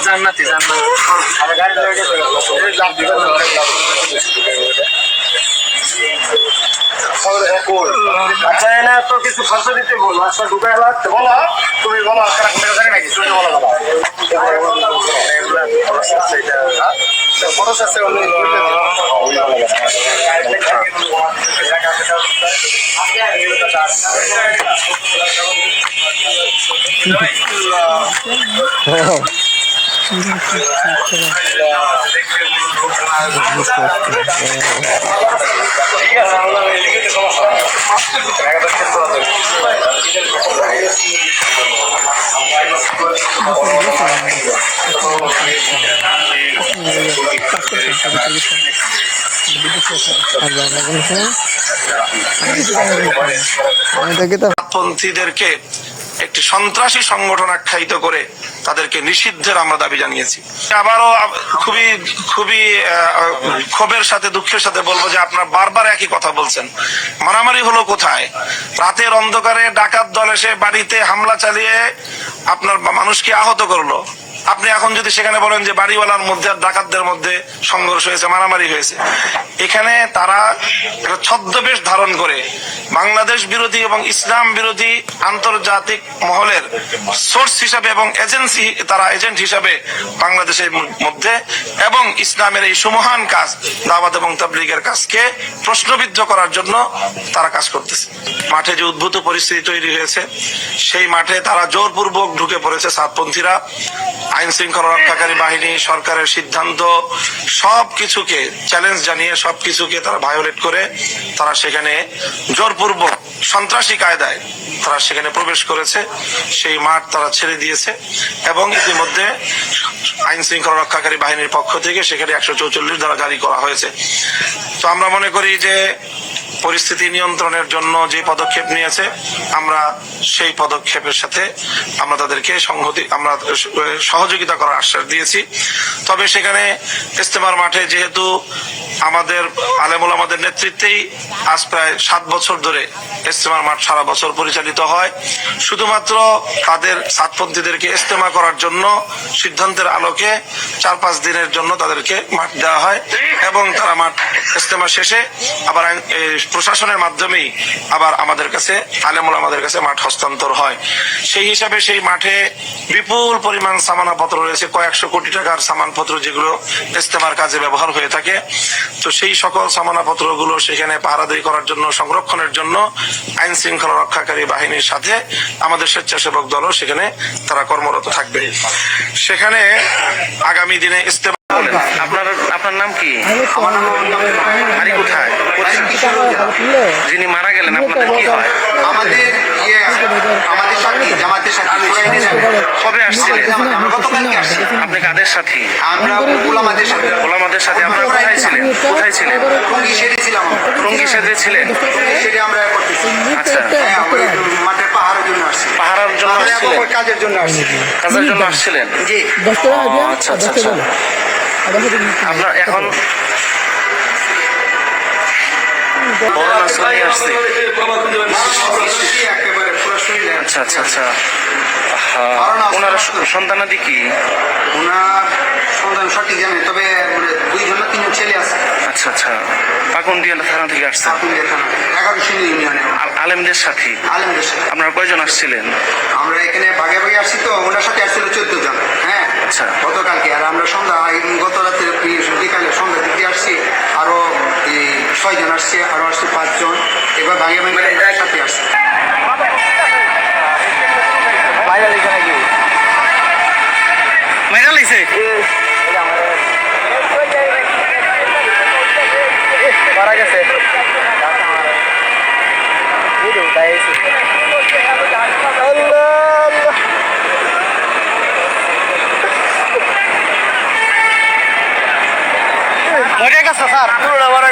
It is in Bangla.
জান্নাতি আচ্ছা এনে তো কিছু খরচ দিতে বলো আচ্ছা ঢুকাই লাগতে বলো তুমি বলো নাকি তুমি বলো খরচ আছে পন্থীদেরকে একটি সন্ত্রাসী সংগঠন আখ্যায়িত করে তাদেরকে নিষিদ্ধের আমরা দাবি জানিয়েছি। আবারও খুবই খুবই ক্ষোভের সাথে দুঃখের সাথে বলবো যে আপনারা বারবার একই কথা বলছেন। মারামারি হলো কোথায়? রাতের অন্ধকারে ডাকাত দল এসে বাড়িতে হামলা চালিয়ে আপনার মানুষকে আহত করলো। আপনি এখন যদি সেখানে বলেন যে বাড়িওয়ালার মধ্যে আর ডাকাতদের মধ্যে সংঘর্ষ হয়েছে, মারামারি হয়েছে, এখানে তারা একটা ছদ্মবেশ ধারণ করে বাংলাদেশ বিরোধী এবং ইসলাম বিরোধী আন্তর্জাতিক মহলের সোর্স হিসাবে এবং এজেন্সি, তারা এজেন্ট হিসাবে বাংলাদেশের মধ্যে এবং ইসলামের এই সুমহান কাজ দাওয়াত এবং তাবলীগের কাজকে প্রশ্নবিদ্ধ করার জন্য তারা কাজ করতেছে। মাঠে যে উদ্ভূত পরিস্থিতি তৈরি হয়েছে, সেই মাঠে তারা জোরপূর্বক ঢুকে পড়েছে সাতপন্থীরা। আইন শৃঙ্খলা রক্ষাকারী বাহিনী, সরকারের সিদ্ধান্ত সবকিছুকে চ্যালেঞ্জ জানিয়ে সবকিছুকে তারা ভায়োলেট করে তারা সেখানে জোরপূর্বক সন্ত্রাসী কায়দায় তারা সেখানে প্রবেশ করেছে। সেই মাঠ তারা ছেড়ে দিয়েছে এবং ইতিমধ্যে আইন শৃঙ্খলা রক্ষাকারী বাহিনীর পক্ষ থেকে সেখানে 144 ধারা জারি করা হয়েছে। তো আমরা মনে করি যে পরিস্থিতি নিয়ন্ত্রণের জন্য যে পদক্ষেপ নিয়েছে, আমরা সেই পদক্ষেপের সাথে আমরা তাদেরকে আমরা সহযোগিতা করার আশ্বাস দিয়েছি। তবে সেখানে ইজতেমার মাঠে যেহেতু আমাদের আলেমুল আমাদের নেতৃত্বেই আজ প্রায় 7 বছর ধরে ইজতেমার মাঠ সারা বছর পরিচালিত হয়, শুধুমাত্র তাদের সাতপন্থীদেরকে ইজতেমা করার জন্য সিদ্ধান্তের আলোকে 4-5 দিনের জন্য তাদেরকে মাঠ দেওয়া হয় এবং তারা মাঠ ইজতেমা শেষে আবার প্রশাসনের মাধ্যমেই আবার আমাদের কাছে আলেমুল আমাদের কাছে মাঠ হস্তান্তর হয়। সেই হিসাবে সেই মাঠে বিপুল পরিমাণ সামানাপত্র রয়েছে, কয়েকশো কোটি টাকার সামানপত্র যেগুলো ইজতেমার কাজে ব্যবহার হয়ে থাকে। তো সেই সকল সামানাপত্র গুলো সেখানে পাহারাদারি করার জন্য, সংরক্ষণের জন্য আইন শৃঙ্খলা রক্ষাকারী বাহিনীর সাথে আমাদের স্বেচ্ছাসেবক দলও সেখানে তারা কর্মরত থাকবে। সেখানে আগামী দিনে ইজতেমা। আপনার নাম কি? বাড়ি কোথায়? যিনি মারা গেলেন আপনাদের কি হয়? কবে আসছিলেন? আপনি কাদের সাথী? ওলামাদের সাথে। আপনারা কোথায় ছিলেন? টঙ্গী সেদে ছিলেন? আচ্ছা, পাহারার জন্য আসছিলেন? কাজের জন্য আসছিলেন? আচ্ছা আচ্ছা আচ্ছা। আপনার এখন আচ্ছা আচ্ছা আচ্ছা। ওনার সন্তানাদি কি? ওনার সন্তান সঠিক জানে, তবে 2 জন না 3 জন ছেলে আছে। আচ্ছা আচ্ছা। পাকুন্দিয়া থানা থেকে আসছেন? 11 ইউনিয়নে। আলেমদের সাথে? আলেমদের সাথে। আপনারা কয়জন আসছিলেন? আমরা এখানে ভাগে ভাগে আসছি, তো ওনার সাথে আসছিল 14 জন। হ্যাঁ, আচ্ছা। গতকালকে। আর আমরা গত রাতে বিকালে সন্ধ্যা দিকে আসছি, আরো 6 জন আসছে, আরো আসছে 5 জন। এবার ভাগে ভাগে সাথে আসছে। ভাইরাল হয়েছে? মারা গেছে। মরে গেছে স্যার, পুরোটা মারা